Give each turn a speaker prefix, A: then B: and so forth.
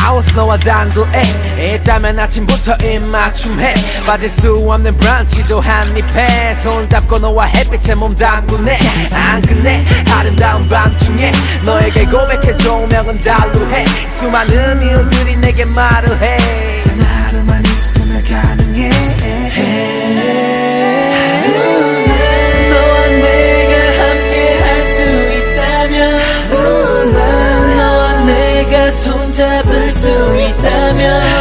A: 하우스 너와 단둘에 있다면 아침부터 입맞춤해 빠질 수 없는 브런치도 한입해 손잡고 너와 햇빛에 몸 담그네 안 끝내 아름다운 밤중에 너에게 고백해 조명은 달루해 수많은 이유들이 내게 말을 해 단 하루만 있으면 가능해 너와 내가 함께 할 수 있다면 너와 내가 손잡을 수 있다면